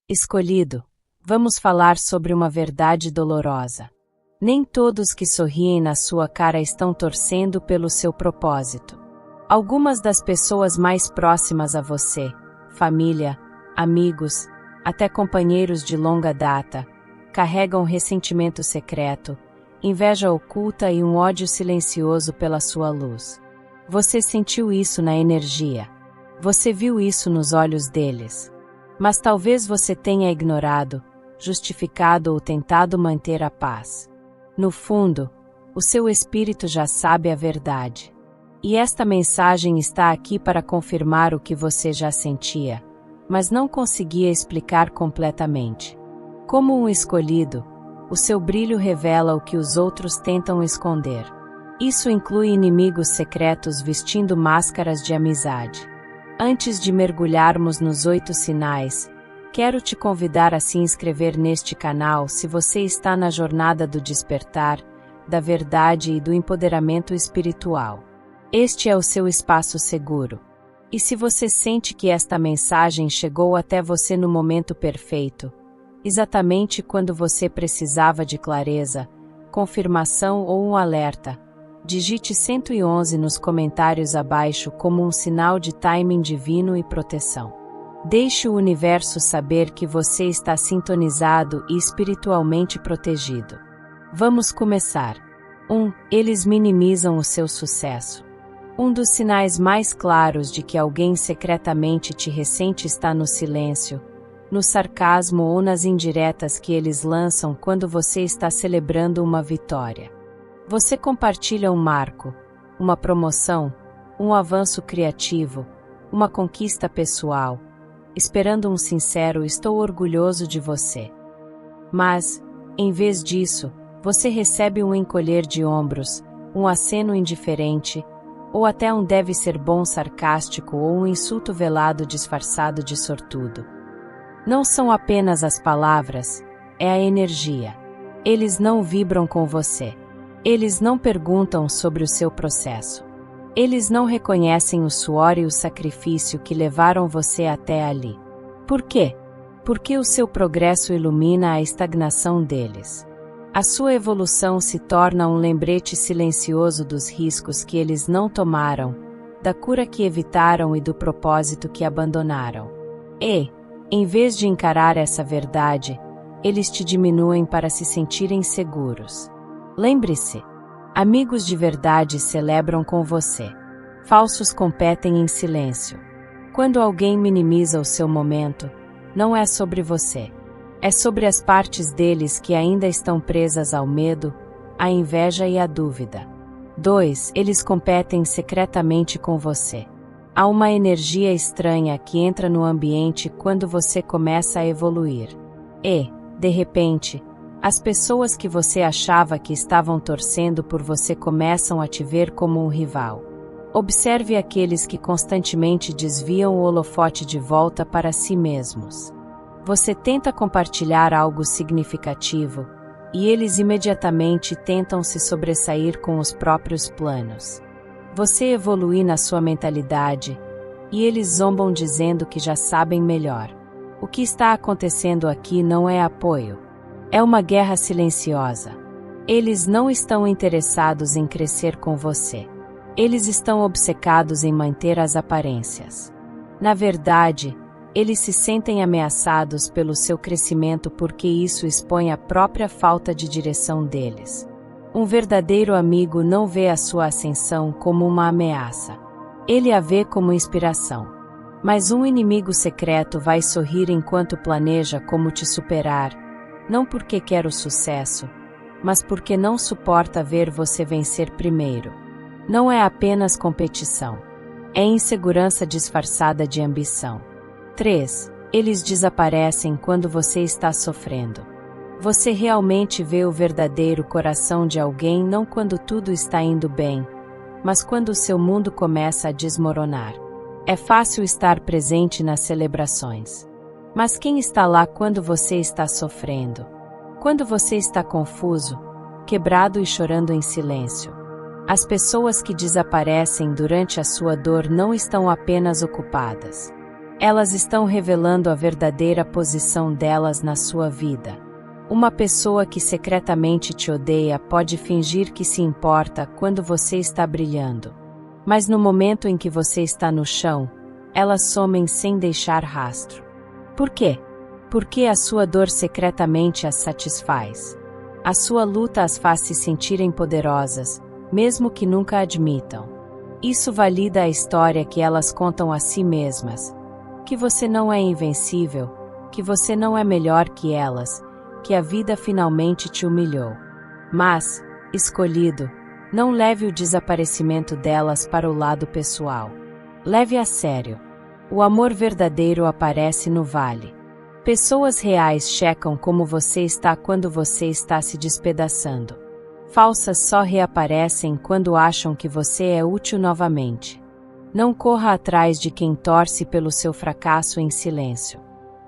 Escolhido, vamos falar sobre uma verdade dolorosa. Nem todos que sorriem na sua cara estão torcendo pelo seu propósito. Algumas das pessoas mais próximas a você, família, amigos, até companheiros de longa data, carregam ressentimento secreto, inveja oculta e um ódio silencioso pela sua luz. Você sentiu isso na energia. Você viu isso nos olhos deles. Mas talvez você tenha ignorado, justificado ou tentado manter a paz. No fundo, o seu espírito já sabe a verdade. E esta mensagem está aqui para confirmar o que você já sentia, mas não conseguia explicar completamente. Como um escolhido, o seu brilho revela o que os outros tentam esconder. Isso inclui inimigos secretos vestindo máscaras de amizade. Antes de mergulharmos nos 8 sinais, quero te convidar a se inscrever neste canal se você está na jornada do despertar, da verdade e do empoderamento espiritual. Este é o seu espaço seguro. E se você sente que esta mensagem chegou até você no momento perfeito, exatamente quando você precisava de clareza, confirmação ou um alerta, digite 111 nos comentários abaixo como um sinal de timing divino e proteção. Deixe o universo saber que você está sintonizado e espiritualmente protegido. Vamos começar. 1. Eles minimizam o seu sucesso. Um dos sinais mais claros de que alguém secretamente te ressente está no silêncio, no sarcasmo ou nas indiretas que eles lançam quando você está celebrando uma vitória. Você compartilha um marco, uma promoção, um avanço criativo, uma conquista pessoal, esperando um sincero "estou orgulhoso de você". Mas, em vez disso, você recebe um encolher de ombros, um aceno indiferente, ou até um deve ser bom sarcástico ou um insulto velado disfarçado de sortudo. Não são apenas as palavras, é a energia. Eles não vibram com você. Eles não perguntam sobre o seu processo. Eles não reconhecem o suor e o sacrifício que levaram você até ali. Por quê? Porque o seu progresso ilumina a estagnação deles. A sua evolução se torna um lembrete silencioso dos riscos que eles não tomaram, da cura que evitaram e do propósito que abandonaram. E, em vez de encarar essa verdade, eles te diminuem para se sentirem seguros. Lembre-se, amigos de verdade celebram com você. Falsos competem em silêncio. Quando alguém minimiza o seu momento, não é sobre você. É sobre as partes deles que ainda estão presas ao medo, à inveja e à dúvida. 2. Eles competem secretamente com você. Há uma energia estranha que entra no ambiente quando você começa a evoluir. E, de repente, as pessoas que você achava que estavam torcendo por você começam a te ver como um rival. Observe aqueles que constantemente desviam o holofote de volta para si mesmos. Você tenta compartilhar algo significativo, e eles imediatamente tentam se sobressair com os próprios planos. Você evolui na sua mentalidade, e eles zombam dizendo que já sabem melhor. O que está acontecendo aqui não é apoio. É uma guerra silenciosa. Eles não estão interessados em crescer com você. Eles estão obcecados em manter as aparências. Na verdade, eles se sentem ameaçados pelo seu crescimento porque isso expõe a própria falta de direção deles. Um verdadeiro amigo não vê a sua ascensão como uma ameaça. Ele a vê como inspiração. Mas um inimigo secreto vai sorrir enquanto planeja como te superar, não porque quer o sucesso, mas porque não suporta ver você vencer primeiro. Não é apenas competição. É insegurança disfarçada de ambição. 3. Eles desaparecem quando você está sofrendo. Você realmente vê o verdadeiro coração de alguém não quando tudo está indo bem, mas quando o seu mundo começa a desmoronar. É fácil estar presente nas celebrações. Mas quem está lá quando você está sofrendo? Quando você está confuso, quebrado e chorando em silêncio? As pessoas que desaparecem durante a sua dor não estão apenas ocupadas. Elas estão revelando a verdadeira posição delas na sua vida. Uma pessoa que secretamente te odeia pode fingir que se importa quando você está brilhando. Mas no momento em que você está no chão, elas somem sem deixar rastro. Por quê? Porque a sua dor secretamente as satisfaz. A sua luta as faz se sentirem poderosas, mesmo que nunca admitam. Isso valida a história que elas contam a si mesmas. Que você não é invencível, que você não é melhor que elas, que a vida finalmente te humilhou. Mas, escolhido, não leve o desaparecimento delas para o lado pessoal. Leve a sério. O amor verdadeiro aparece no vale. Pessoas reais checam como você está quando você está se despedaçando. Falsas só reaparecem quando acham que você é útil novamente. Não corra atrás de quem torce pelo seu fracasso em silêncio.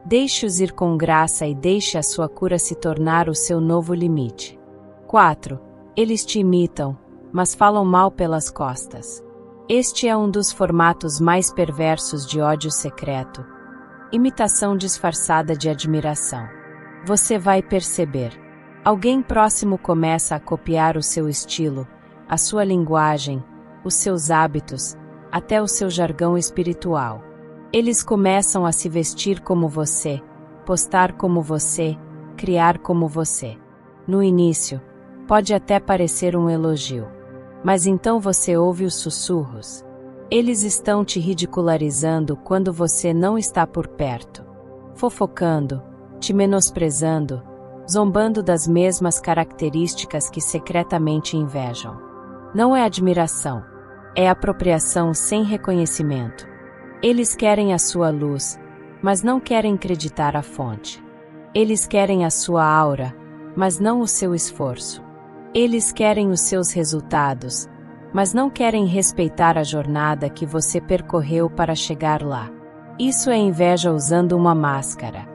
Deixe-os ir com graça e deixe a sua cura se tornar o seu novo limite. 4. Eles te imitam, mas falam mal pelas costas. Este é um dos formatos mais perversos de ódio secreto. Imitação disfarçada de admiração. Você vai perceber. Alguém próximo começa a copiar o seu estilo, a sua linguagem, os seus hábitos, até o seu jargão espiritual. Eles começam a se vestir como você, postar como você, criar como você. No início, pode até parecer um elogio. Mas então você ouve os sussurros. Eles estão te ridicularizando quando você não está por perto. Fofocando, te menosprezando, zombando das mesmas características que secretamente invejam. Não é admiração. É apropriação sem reconhecimento. Eles querem a sua luz, mas não querem acreditar a fonte. Eles querem a sua aura, mas não o seu esforço. Eles querem os seus resultados, mas não querem respeitar a jornada que você percorreu para chegar lá. Isso é inveja usando uma máscara.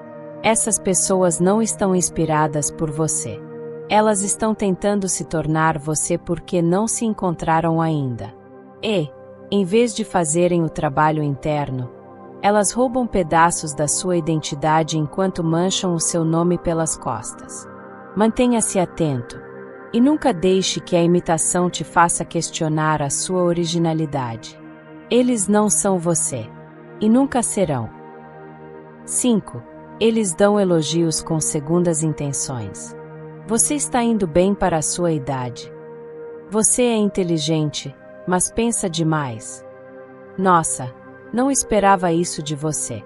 Essas pessoas não estão inspiradas por você. Elas estão tentando se tornar você porque não se encontraram ainda. E, em vez de fazerem o trabalho interno, elas roubam pedaços da sua identidade enquanto mancham o seu nome pelas costas. Mantenha-se atento. E nunca deixe que a imitação te faça questionar a sua originalidade. Eles não são você. E nunca serão. 5. Eles dão elogios com segundas intenções. Você está indo bem para a sua idade. Você é inteligente, mas pensa demais. Nossa, não esperava isso de você.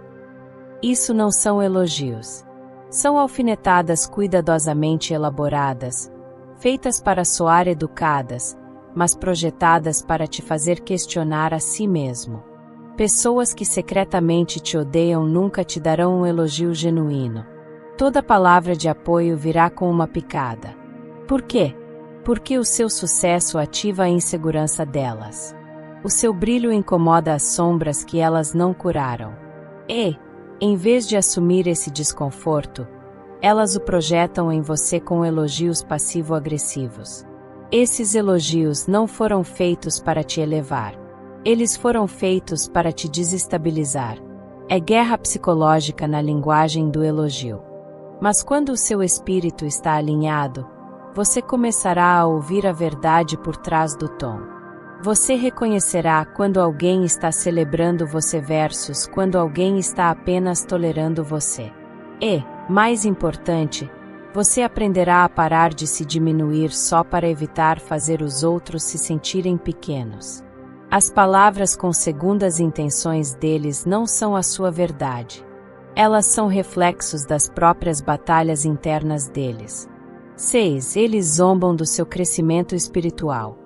Isso não são elogios. São alfinetadas cuidadosamente elaboradas, feitas para soar educadas, mas projetadas para te fazer questionar a si mesmo. Pessoas que secretamente te odeiam nunca te darão um elogio genuíno. Toda palavra de apoio virá com uma picada. Por quê? Porque o seu sucesso ativa a insegurança delas. O seu brilho incomoda as sombras que elas não curaram. E, em vez de assumir esse desconforto, elas o projetam em você com elogios passivo-agressivos. Esses elogios não foram feitos para te elevar. Eles foram feitos para te desestabilizar. É guerra psicológica na linguagem do elogio. Mas quando o seu espírito está alinhado, você começará a ouvir a verdade por trás do tom. Você reconhecerá quando alguém está celebrando você versus quando alguém está apenas tolerando você. E, mais importante, você aprenderá a parar de se diminuir só para evitar fazer os outros se sentirem pequenos. As palavras com segundas intenções deles não são a sua verdade. Elas são reflexos das próprias batalhas internas deles. 6. Eles zombam do seu crescimento espiritual.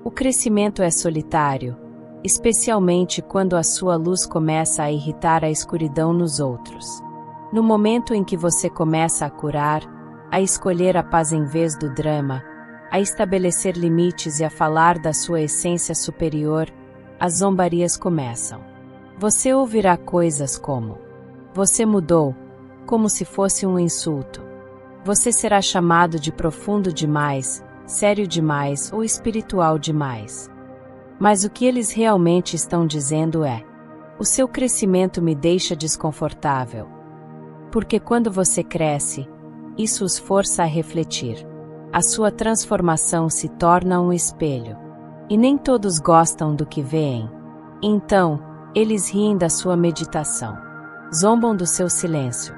O crescimento é solitário, especialmente quando a sua luz começa a irritar a escuridão nos outros. No momento em que você começa a curar, a escolher a paz em vez do drama, a estabelecer limites e a falar da sua essência superior, as zombarias começam. Você ouvirá coisas como: você mudou, como se fosse um insulto. Você será chamado de profundo demais, sério demais ou espiritual demais. Mas o que eles realmente estão dizendo é: O seu crescimento me deixa desconfortável. Porque quando você cresce, isso os força a refletir. A sua transformação se torna um espelho. E nem todos gostam do que veem. Então, eles riem da sua meditação. Zombam do seu silêncio.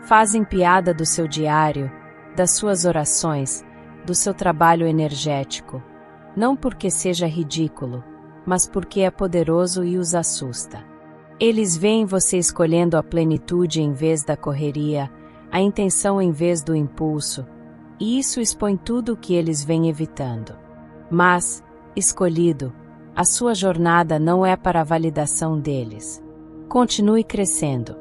Fazem piada do seu diário, das suas orações, do seu trabalho energético. Não porque seja ridículo, mas porque é poderoso e os assusta. Eles veem você escolhendo a plenitude em vez da correria, a intenção em vez do impulso, e isso expõe tudo o que eles vêm evitando. Mas, escolhido, a sua jornada não é para a validação deles. Continue crescendo.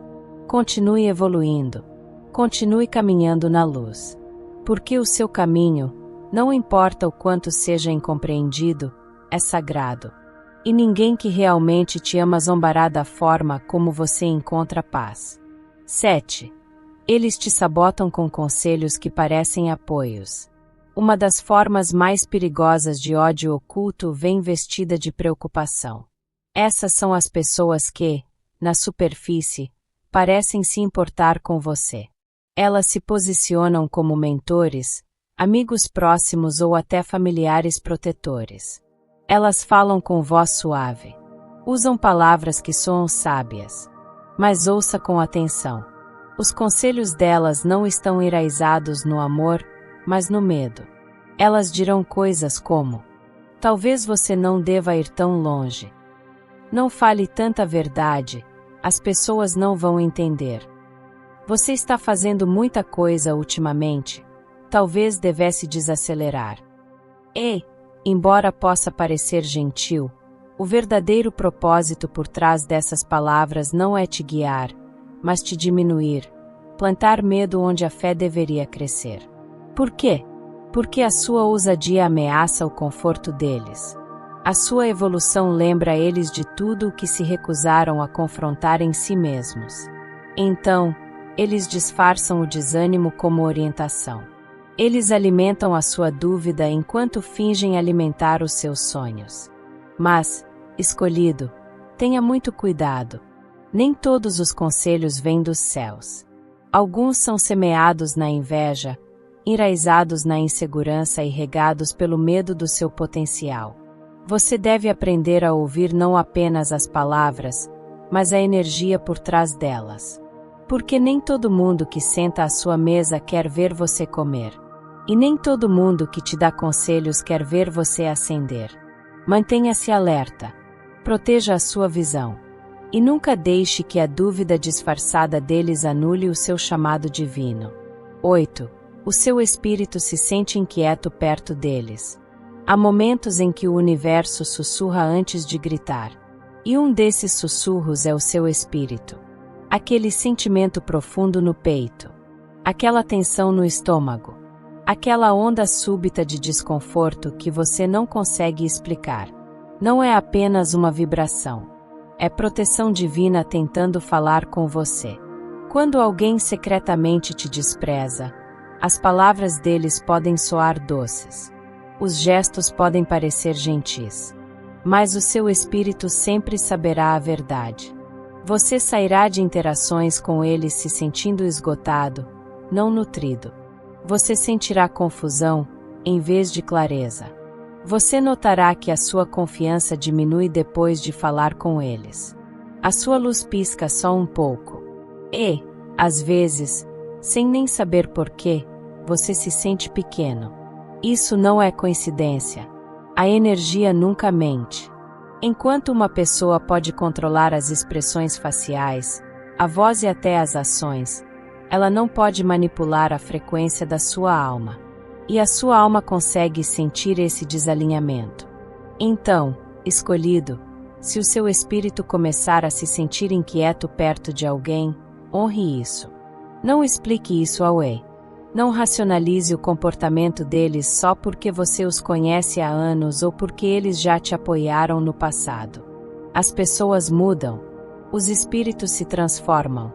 Continue evoluindo. Continue caminhando na luz. Porque o seu caminho, não importa o quanto seja incompreendido, é sagrado. E ninguém que realmente te ama zombará da forma como você encontra paz. 7. Eles te sabotam com conselhos que parecem apoios. Uma das formas mais perigosas de ódio oculto vem vestida de preocupação. Essas são as pessoas que, na superfície, parecem se importar com você. Elas se posicionam como mentores, amigos próximos ou até familiares protetores. Elas falam com voz suave. Usam palavras que soam sábias. Mas ouça com atenção. Os conselhos delas não estão enraizados no amor, mas no medo. Elas dirão coisas como: talvez você não deva ir tão longe. Não fale tanta verdade, as pessoas não vão entender. Você está fazendo muita coisa ultimamente, talvez devesse desacelerar. E, embora possa parecer gentil, o verdadeiro propósito por trás dessas palavras não é te guiar, mas te diminuir, plantar medo onde a fé deveria crescer. Por quê? Porque a sua ousadia ameaça o conforto deles. A sua evolução lembra eles de tudo o que se recusaram a confrontar em si mesmos. Então, eles disfarçam o desânimo como orientação. Eles alimentam a sua dúvida enquanto fingem alimentar os seus sonhos. Mas, escolhido, tenha muito cuidado. Nem todos os conselhos vêm dos céus. Alguns são semeados na inveja, enraizados na insegurança e regados pelo medo do seu potencial. Você deve aprender a ouvir não apenas as palavras, mas a energia por trás delas. Porque nem todo mundo que senta à sua mesa quer ver você comer. E nem todo mundo que te dá conselhos quer ver você ascender. Mantenha-se alerta. Proteja a sua visão. E nunca deixe que a dúvida disfarçada deles anule o seu chamado divino. 8. O seu espírito se sente inquieto perto deles. Há momentos em que o universo sussurra antes de gritar. E um desses sussurros é o seu espírito. Aquele sentimento profundo no peito. Aquela tensão no estômago. Aquela onda súbita de desconforto que você não consegue explicar. Não é apenas uma vibração. É proteção divina tentando falar com você. Quando alguém secretamente te despreza, as palavras deles podem soar doces. Os gestos podem parecer gentis. Mas o seu espírito sempre saberá a verdade. Você sairá de interações com eles se sentindo esgotado, não nutrido. Você sentirá confusão, em vez de clareza. Você notará que a sua confiança diminui depois de falar com eles. A sua luz pisca só um pouco. E, às vezes, sem nem saber porquê, você se sente pequeno. Isso não é coincidência. A energia nunca mente. Enquanto uma pessoa pode controlar as expressões faciais, a voz e até as ações, ela não pode manipular a frequência da sua alma. E a sua alma consegue sentir esse desalinhamento. Então, escolhido, se o seu espírito começar a se sentir inquieto perto de alguém, honre isso. Não explique isso ao Ei. Não racionalize o comportamento deles só porque você os conhece há anos ou porque eles já te apoiaram no passado. As pessoas mudam, os espíritos se transformam,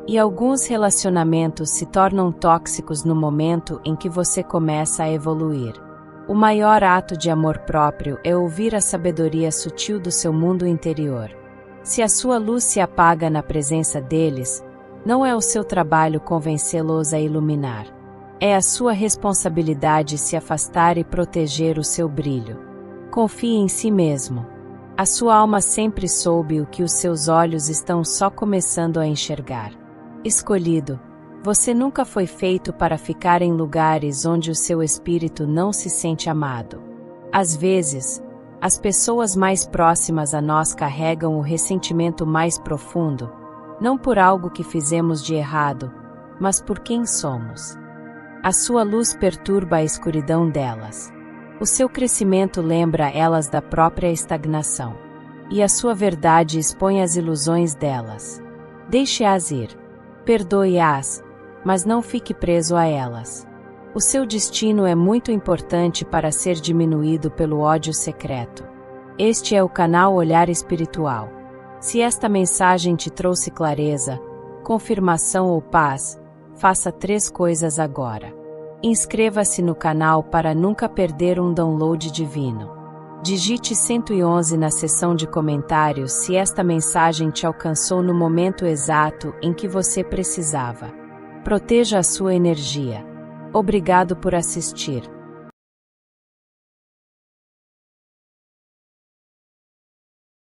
e alguns relacionamentos se tornam tóxicos no momento em que você começa a evoluir. O maior ato de amor próprio é ouvir a sabedoria sutil do seu mundo interior. Se a sua luz se apaga na presença deles, não é o seu trabalho convencê-los a iluminar. É a sua responsabilidade se afastar e proteger o seu brilho. Confie em si mesmo. A sua alma sempre soube o que os seus olhos estão só começando a enxergar. Escolhido, você nunca foi feito para ficar em lugares onde o seu espírito não se sente amado. Às vezes, as pessoas mais próximas a nós carregam o ressentimento mais profundo, não por algo que fizemos de errado, mas por quem somos. A sua luz perturba a escuridão delas. O seu crescimento lembra elas da própria estagnação. E a sua verdade expõe as ilusões delas. Deixe-as ir. Perdoe-as, mas não fique preso a elas. O seu destino é muito importante para ser diminuído pelo ódio secreto. Este é o canal Olhar Espiritual. Se esta mensagem te trouxe clareza, confirmação ou paz, faça 3 coisas agora. Inscreva-se no canal para nunca perder um download divino. Digite 111 na seção de comentários se esta mensagem te alcançou no momento exato em que você precisava. Proteja a sua energia. Obrigado por assistir.